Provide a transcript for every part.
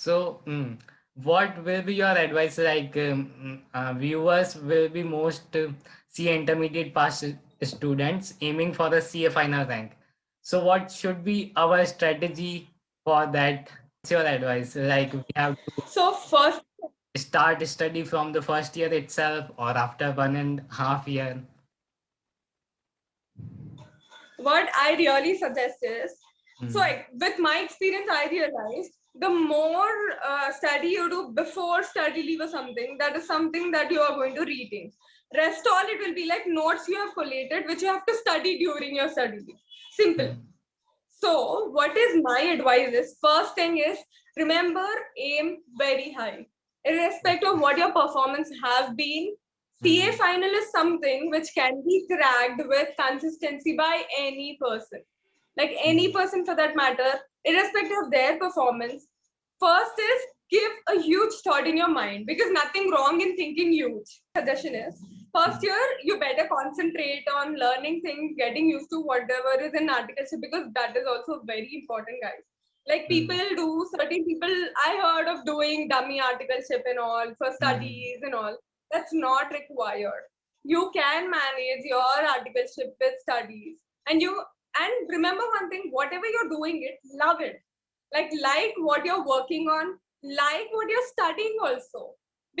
So, what will be your advice? Like, viewers will be most CA intermediate pass students aiming for the CA final rank. So, what should be our strategy for that? What's your advice? Like, we have to So first, start study from the first year itself, or after 1.5 year. what I really suggest is, Mm, with my experience, I realized the more study you do before study leave or something, that is something that you are going to retain. Rest all it will be like notes you have collated, which you have to study during your study leave. Simple. mm, So, what is my advice is first thing is remember aim very high, irrespective of what your performance have been. CA mm, final is something which can be cracked with consistency by any person, like any mm, person for that matter, irrespective of their performance. First is give a huge thought in your mind because nothing wrong in thinking huge. Suggestion is first mm, year you better concentrate on learning things, getting used to whatever is in articleship because that is also very important, guys. Like people mm, do, certain people I heard of doing dummy articleship and all for mm, studies and all. That's not required. You can manage your articleship with studies, and remember one thing: whatever you're doing, it love it. Like what you're working on, like what you're studying also,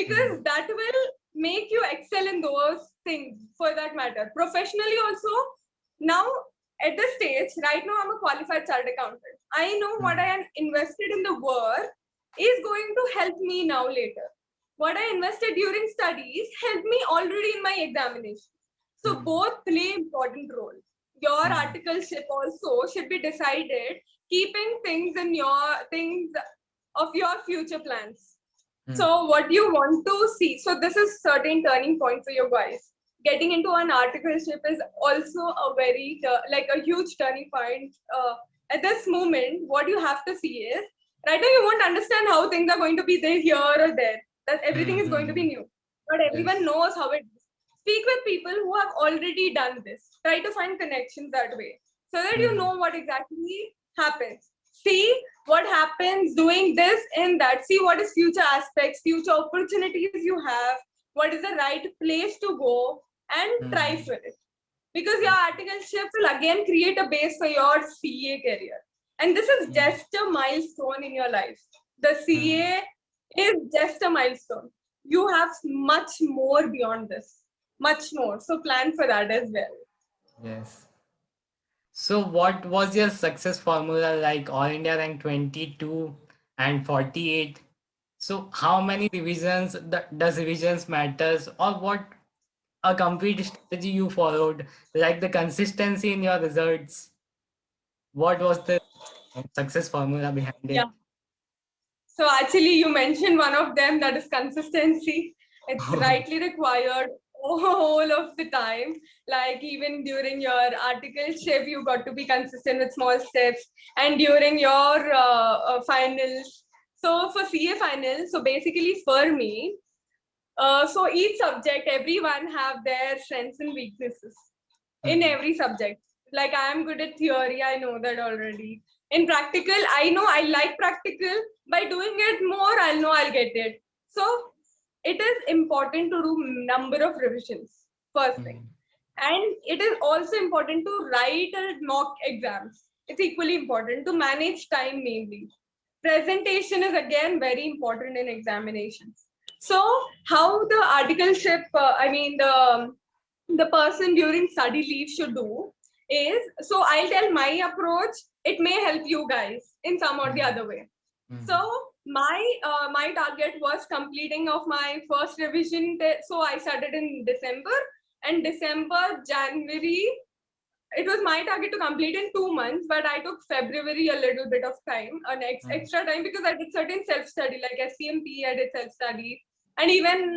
mm, because that will make you excel in those things. For that matter, professionally also. Now at this stage, right now I'm a qualified chartered accountant. I know what I mm, am invested in the work is going to help me now later. What I invested during studies helped me already in my examination. So mm, both play important role. Your mm, articleship also should be decided keeping things in your things of your future plans. mm, So what you want to see. So this is certain turning point for you guys. Getting into an articleship is also a very like a huge turning point. At this moment, what you have to see is right now you won't understand how things are going to be there here or there. That everything mm, is going to be mm. new. Not everyone Yes. knows how it is. Speak with people who have already done this. Try to find connections that way so that you Mm, know what exactly happens. See what happens doing this and that. See what is future aspects, future opportunities you have, what is the right place to go, and try mm, for it. Because your mm, articleship will again create a base for your CA career. And this is mm, just a milestone in your life. The mm. CA is just a milestone. You have much more beyond this, much more. So plan for that as well. Yes. So what was your success formula like All India rank 22 and 48? So how many revisions does revisions matters or what a complete strategy you followed, like the consistency in your results? What was the success formula behind Yeah. it? So actually, you mentioned one of them, that is consistency. It's rightly required all of the time. Like even during your articleship, you got to be consistent with small steps, and during your finals. So for CA finals, so basically for me, so each subject, everyone have their strengths and weaknesses in Hmm, every subject. Like I am good at theory, I know that already. In practical, I know I like practical. By doing it more, I'll know I'll get it. So it is important to do number of revisions, first thing. hmm, And it is also important to write a mock exams. It's equally important to manage time mainly. Presentation is again very important in examinations. So how the articleship, the person during study leave should do is, so I'll tell my approach. It may help you guys in some or the hmm, other way. So hmm, my target was completing of my first revision. So I started in December, and December, January, it was my target to complete in 2 months, but I took February a little bit of time, an hmm, extra time, because I did certain self study like SCMP. I did self study, and even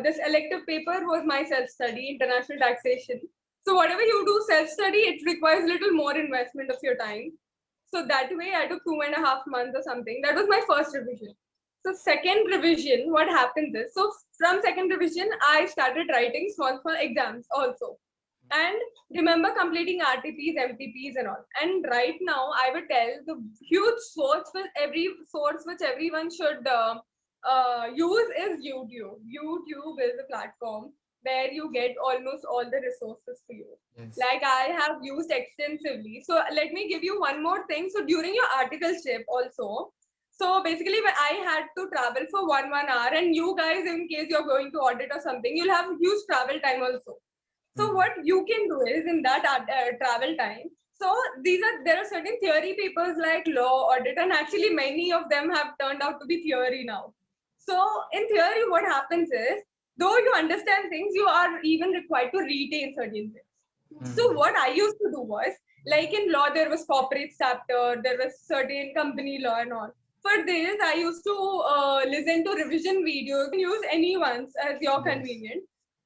this elective paper was my self study, international taxation. So whatever you do self study, it requires little more investment of your time. So that way, I took 2.5 months or something. That was my first revision. So second revision, what happens is, so from second revision, I started writing small exams also. And remember completing RTPs, MTPs and all. And right now, I would tell the huge source which everyone should use is YouTube. YouTube is a platform where you get almost all the resources for you. Yes. Like I have used extensively. So let me give you one more thing. So during your articleship also, so basically when I had to travel for one hour, and you guys, in case you're going to audit or something, you'll have huge travel time also. So what you can do is in that travel time. So there are certain theory papers like law, audit, and actually many of them have turned out to be theory now. So in theory, what happens is, though you understand things, you are even required to retain certain things. So what I used to do was, like in law, there was corporate chapter, there was certain company law and all. For this, I used to listen to revision videos. You can use anyone's as your Yes. convenient,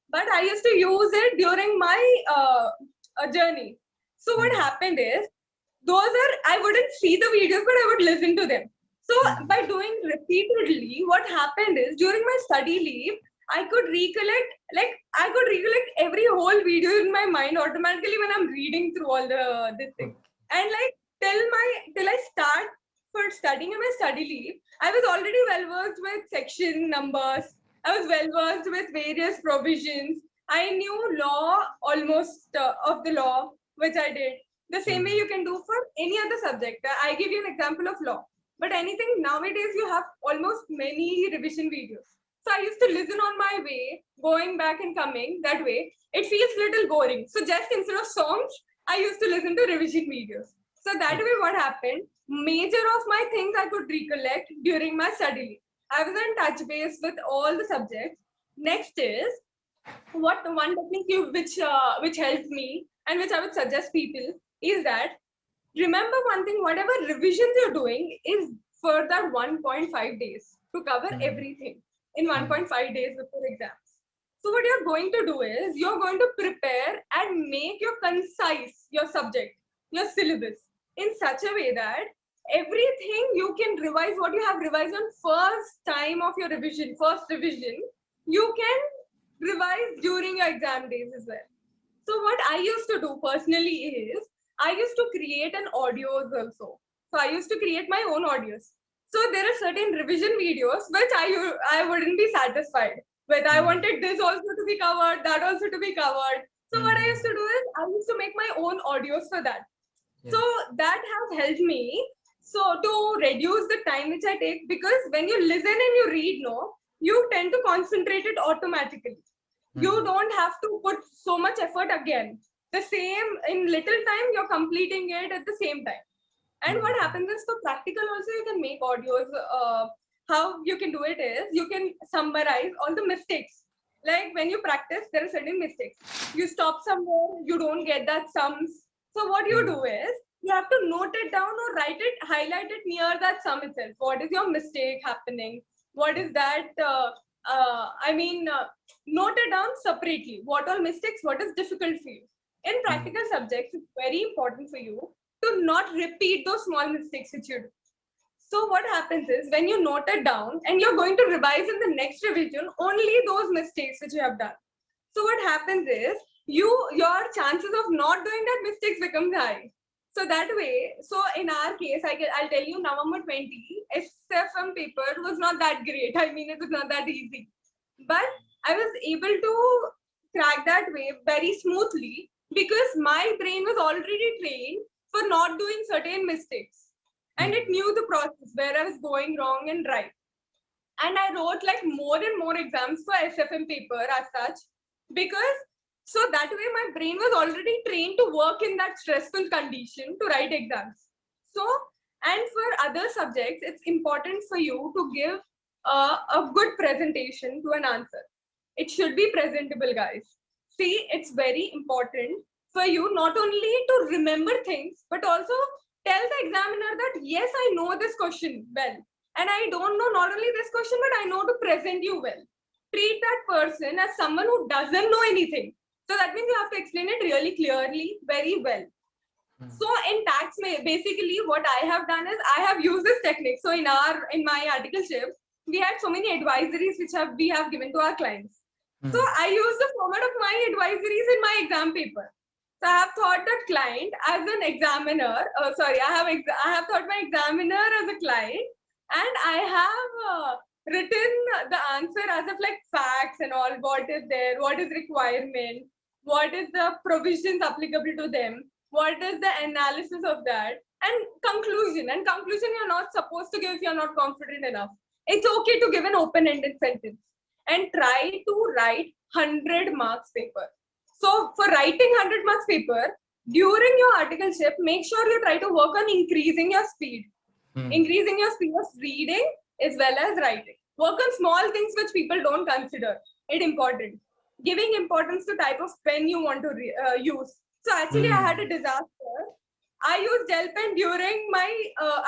but I used to use it during my journey. So what happened is, I wouldn't see the videos, but I would listen to them. So by doing repeatedly, what happened is during my study leave, I could recollect every whole video in my mind automatically when I'm reading through all this thing. And like till I start for studying in my study leave, I was already well versed with section numbers. I was well versed with various provisions. I knew law almost of the law, which I did. The same way you can do for any other subject. I give you an example of law. But anything nowadays, you have almost many revision videos. So I used to listen on my way, going back and coming that way. It feels little boring. So just instead of songs, I used to listen to revision videos. So that way, what happened? Major of my things I could recollect during my study leave. I was in touch base with all the subjects. Next is what one technique which helps me and which I would suggest people is that remember one thing, whatever revisions you're doing is for that 1.5 days to cover everything in 1.5 days before exams. So what you're going to do is you're going to prepare and make your concise your subject, your syllabus in such a way that everything you can revise what you have revised on first time of your revision, first revision, you can revise during your exam days as well. So what I used to do personally is I used to create an audios also. So I used to create my own audios. So there are certain revision videos which I wouldn't be satisfied with. I wanted this also to be covered, that also to be covered. So what I used to do is I used to make my own audios for that. So that has helped me so to reduce the time which I take, because when you listen and you read, no, you tend to concentrate it automatically. You don't have to put so much effort again. The same in little time, you're completing it at the same time. And what happens is for practical also, you can make audios. How you can do it is you can summarize all the mistakes. Like when you practice, there are certain mistakes. You stop somewhere, you don't get that sums. So what you do is you have to note it down or write it, highlight it near that sum itself. What is your mistake happening? What is that? Note it down separately. What all mistakes? What is difficult for you? In practical subjects, it's very important for you to not repeat those small mistakes which you do. So what happens is when you note it down and you're going to revise in the next revision only those mistakes which you have done. So what happens is your chances of not doing that mistakes becomes high. So that way, so in our case, I'll tell you November 20, SFM paper was not that great. I mean, it was not that easy. But I was able to crack that way very smoothly because my brain was already trained for not doing certain mistakes. And it knew the process where I was going wrong and right. And I wrote like more and more exams for SFM paper as such because so that way my brain was already trained to work in that stressful condition to write exams. So, and for other subjects, it's important for you to give a good presentation to an answer. It should be presentable, guys. See, it's very important for you not only to remember things, but also tell the examiner that, yes, I know this question well. And I don't know not only this question, but I know to present you well. Treat that person as someone who doesn't know anything. So that means you have to explain it really clearly, very well. So in tax, basically what I have done is I have used this technique. So in my articleship, we had so many advisories which we have given to our clients. So I use the format of my advisories in my exam paper. So I have thought that client as an examiner. I have thought my examiner as a client, and I have written the answer as of like facts and all. What is there? What is requirement? What is the provisions applicable to them? What is the analysis of that? And conclusion. And conclusion you're not supposed to give if you're not confident enough. It's okay to give an open-ended sentence and try to write 100 marks paper. So for writing 100 marks paper, during your articleship, make sure you try to work on increasing your speed. Increasing your speed of reading as well as writing. Work on small things which people don't consider it important. Giving importance to type of pen you want to use. So actually, I had a disaster. I used gel pen during my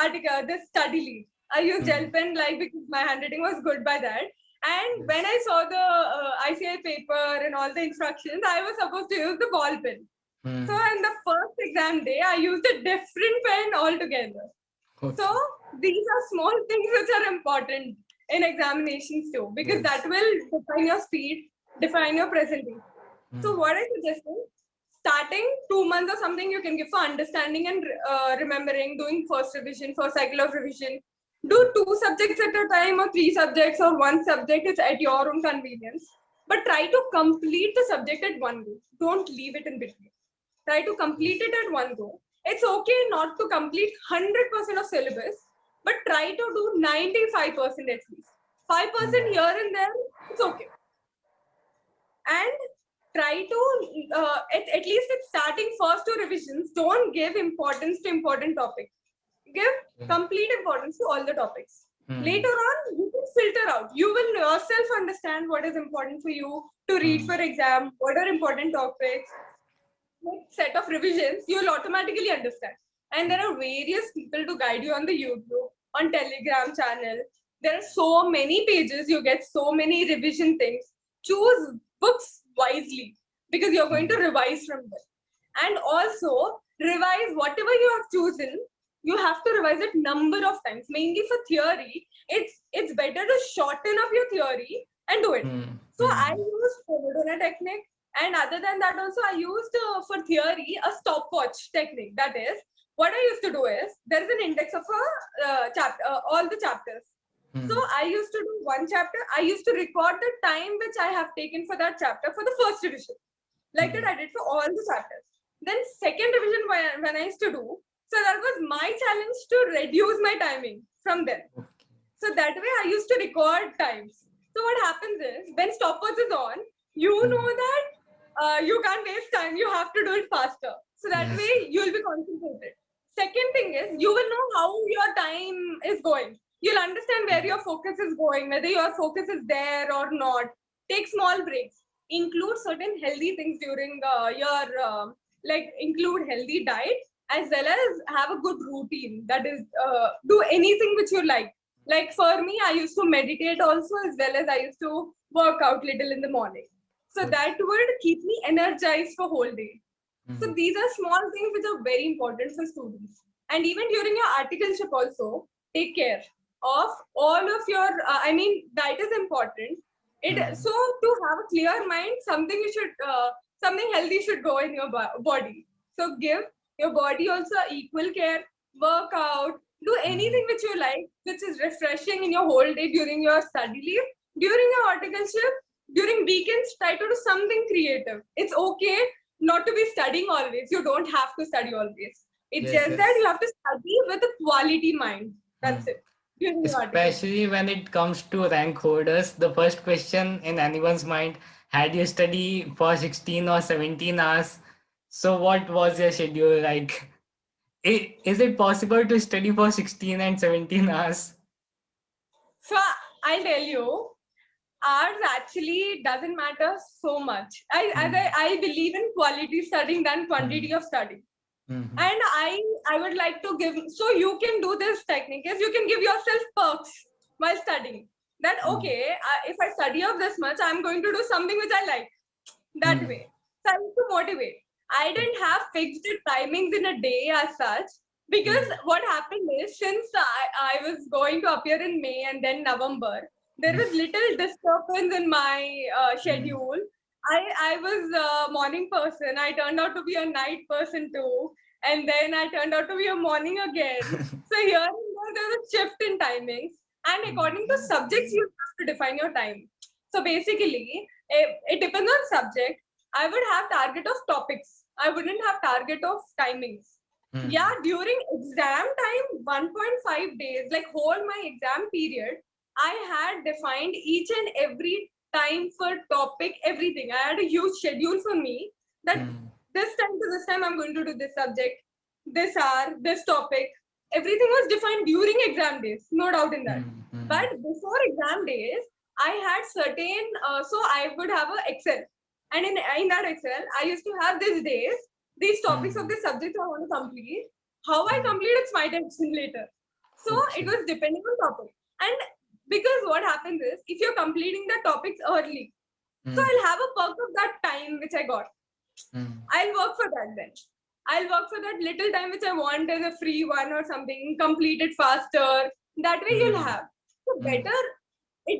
article, this study leave. I used gel pen like because my handwriting was good by that. And when I saw the ICI paper and all the instructions, I was supposed to use the ball pen. So in the first exam day, I used a different pen altogether. Okay. So these are small things which are important in examinations too, because that will define your speed, define your presentation. So what I suggest is starting 2 months or something you can give for understanding and remembering, doing first revision, first cycle of revision. Do 2 subjects at a time or 3 subjects or 1 subject. It's at your own convenience. But try to complete the subject at one go. Don't leave it in between. Try to complete it at one go. It's okay not to complete 100% of syllabus, but try to do 95% at least. 5% here and there, it's okay. And try to, at least it's starting first 2 revisions, don't give importance to important topics. Give complete importance to all the topics. Later on, you can filter out. You will yourself understand what is important for you to read for exam, what are important topics. Set of revisions, you'll automatically understand. And there are various people to guide you on the YouTube, on Telegram channel. There are so many pages, you get so many revision things. Choose books wisely because you're going to revise from them. And also revise whatever you have chosen. You have to revise it number of times. Mainly for theory, it's better to shorten up your theory and do it. So I use Pomodoro technique. And other than that, also I used for theory a stopwatch technique. That is, what I used to do is there is an index of a chapter, all the chapters. So I used to do one chapter. I used to record the time which I have taken for that chapter for the first revision. Like that I did for all the chapters. Then second revision when I used to do, so that was my challenge to reduce my timing from there. So that way I used to record times. So what happens is when stopwatch is on, you know that you can't waste time. You have to do it faster. So that way you'll be concentrated. Second thing is you will know how your time is going. You'll understand where your focus is going, whether your focus is there or not. Take small breaks. Include certain healthy things during your like include healthy diet as well as have a good routine. That is, do anything which you like. Like for me, I used to meditate also as well as I used to work out little in the morning. So that would keep me energized for whole day. So these are small things which are very important for students. And even during your articleship also, take care of all of your, diet is important. So to have a clear mind, something healthy should go in your body. So give your body also equal care, work out, do anything which you like, which is refreshing in your whole day during your study leave, during your articleship, during weekends, try to do something creative. It's okay not to be studying always. You don't have to study always. It's just that you have to study with a quality mind. That's it. Especially when it comes to rank holders, the first question in anyone's mind, had you study for 16 or 17 hours? So what was your schedule like? Is it possible to study for 16 and 17 hours? So I'll tell you, hours actually doesn't matter so much. I believe in quality studying than quantity of studying. And I would like to give, so you can do this technique is you can give yourself perks while studying. That okay, if I study of this much, I'm going to do something which I like. That way. So I need to motivate. I didn't have fixed timings in a day as such, because what happened is since I was going to appear in May and then November, There was little disturbance in my schedule. I was a morning person. I turned out to be a night person too. And then I turned out to be a morning again. So here and there was a shift in timings. And according to subjects, you have to define your time. So basically, it depends on subject. I would have target of topics. I wouldn't have target of timings. Yeah, during exam time, 1.5 days, like whole my exam period, I had defined each and every time for topic, everything. I had a huge schedule for me that this time to this time I'm going to do this subject, this hour, this topic. Everything was defined during exam days, no doubt in that. But before exam days, I had certain, so I would have a Excel. And in that Excel, I used to have these days, these topics of the subjects I want to complete. How I complete, it's my decision later. So it was depending on topic. And because what happens is, if you're completing the topics early, so I'll have a perk of that time which I got. I'll work for that then. I'll work for that little time which I want as a free one or something, complete it faster. That way you'll have. So better, it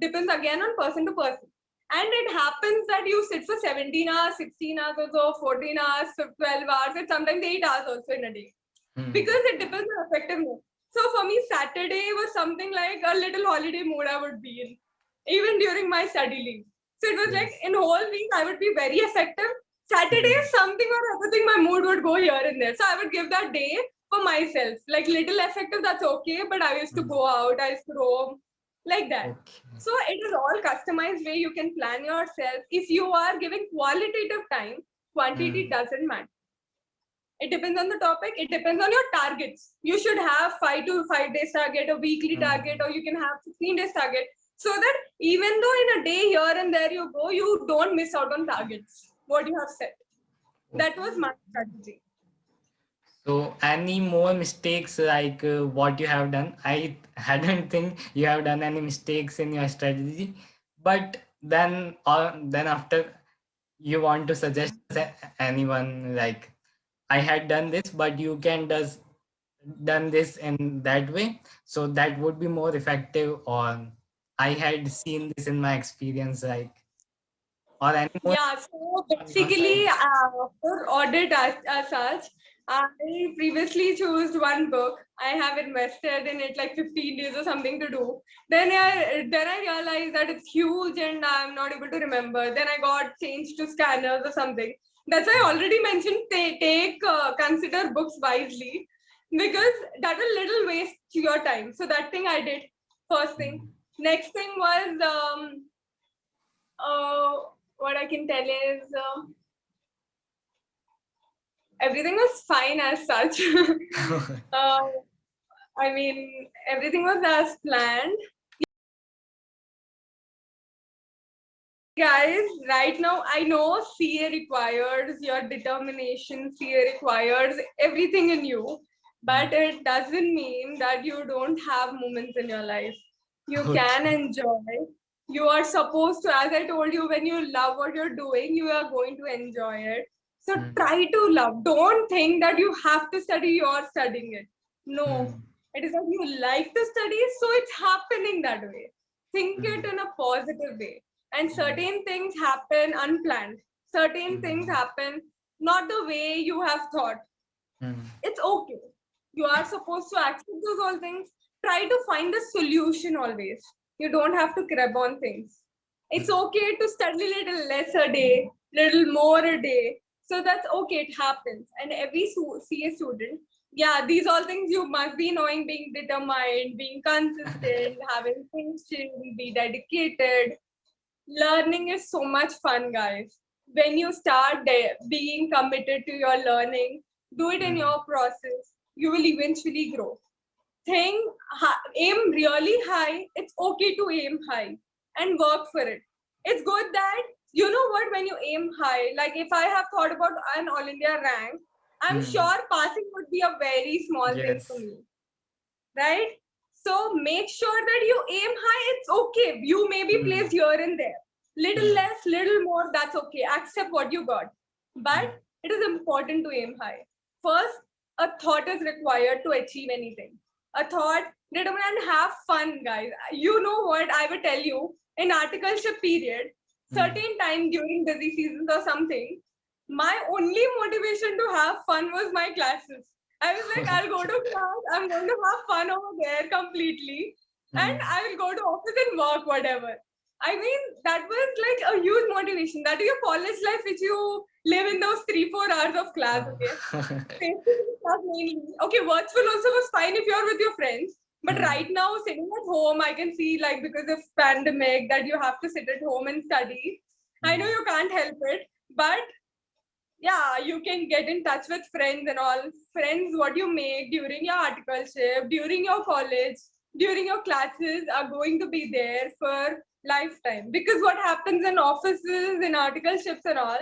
depends again on person to person. And it happens that you sit for 17 hours, 16 hours or so, 14 hours, 12 hours, and sometimes 8 hours also in a day. Because it depends on effectiveness. So for me, Saturday was something like a little holiday mood I would be in, even during my study leave. So it was like in whole week I would be very effective. Saturday, something or other thing, my mood would go here and there. So I would give that day for myself. Like little effective, that's okay. But I used to go out, I used to roam, like that. So it is all customized way you can plan yourself. If you are giving qualitative time, quantity doesn't matter. It depends on the topic. It depends on your targets. You should have 5 days target, a weekly target, or you can have 16 days target. So that even though in a day here and there you go, you don't miss out on targets, what you have set. That was my strategy. So, any more mistakes like what you have done? I hadn't think you have done any mistakes in your strategy, but then after you want to suggest anyone like I had done this, but you can does done this in that way, so that would be more effective. Or I had seen this in my experience, like or any more Yeah, so on your side. basically, for audit as such, I previously chose one book. I have invested in it like 15 days or something to do. Then I realized that it's huge and I'm not able to remember. Then I got changed to scanners or something. That's why I already mentioned consider books wisely, because that will little waste your time. So that thing I did first thing. Next thing was uh, what I can tell is everything was fine as such. uh, I mean, everything was as planned. Guys, right now I know CA requires your determination, CA requires everything in you, but it doesn't mean that you don't have moments in your life. You can Okay. enjoy. You are supposed to, as I told you, when you love what you're doing, you are going to enjoy it. So try to love. Don't think that you have to study, you're studying it. No, it is that you like to study, so it's happening that way. Think it in a positive way. And certain things happen unplanned. Certain things happen not the way you have thought. It's okay. You are supposed to accept those all things. Try to find a solution always. You don't have to grab on things. It's okay to study a little less a day, little more a day. So that's okay, it happens. And every CA student, yeah, these all things you must be knowing, being determined, being consistent, having things chill, be dedicated. Learning is so much fun, guys. When you start being committed to your learning, do it in your process, you will eventually grow. Aim really high. It's okay to aim high and work for it. It's good that, you know what, when you aim high, like if I have thought about an all India rank, I'm sure passing would be a very small thing for Yes. me, right? So make sure that you aim high. It's okay. You may be placed here and there. Little less, little more, that's okay. Accept what you got. But it is important to aim high. First, a thought is required to achieve anything. a thought, determine and have fun, guys. You know what I will tell you, in articleship period, Hmm. certain time during busy seasons or something, my only motivation to have fun was my classes. I was like, I'll go to Okay. class, I'm going to have fun over there completely, and Hmm. I will go to office and work, whatever. I mean, that was like a huge motivation. That is your college life, which you live in those 3-4 hours of class, okay? Face-to-face class mainly. Okay, virtual also was fine if you're with your friends. But Hmm. right now, sitting at home, I can see like because of pandemic that you have to sit at home and study. I know Hmm. you can't help it, but yeah, you can get in touch with friends and all. Friends, what you make during your articleship, during your college, during your classes are going to be there for lifetime. Because what happens in offices, in articleships and all,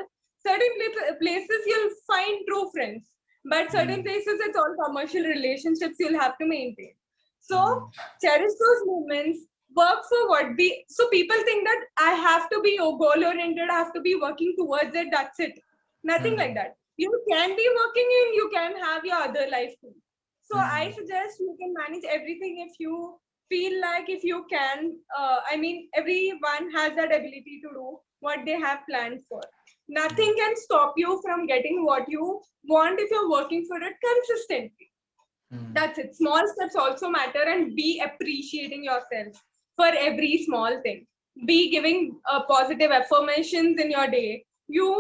certain places you'll find true friends. But certain Hmm. places it's all commercial relationships you'll have to maintain. So Hmm. cherish those moments, work for what be so people think that I have to be goal oriented, I have to be working towards it, that's it. Nothing like Hmm. that. You can be working and you can have your other life too. So I Hmm. suggest you can manage everything if you feel like if you can. I mean, everyone has that ability to do what they have planned for. Hmm. Nothing can stop you from getting what you want if you're working for it consistently. Hmm. That's it. Small steps also matter and be appreciating yourself for every small thing. Be giving positive affirmations in your day. You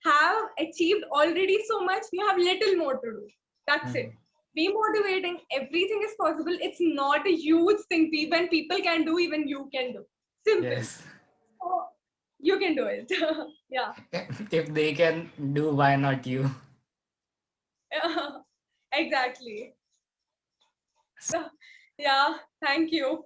have achieved already so much, you have little more to do. That's Hmm. it. Be motivating. Everything is possible. It's not a huge thing. When people can do, even you can do. Simple. Yes. So you can do it. Yeah. If they can do, why not you? Exactly. Yeah. Thank you.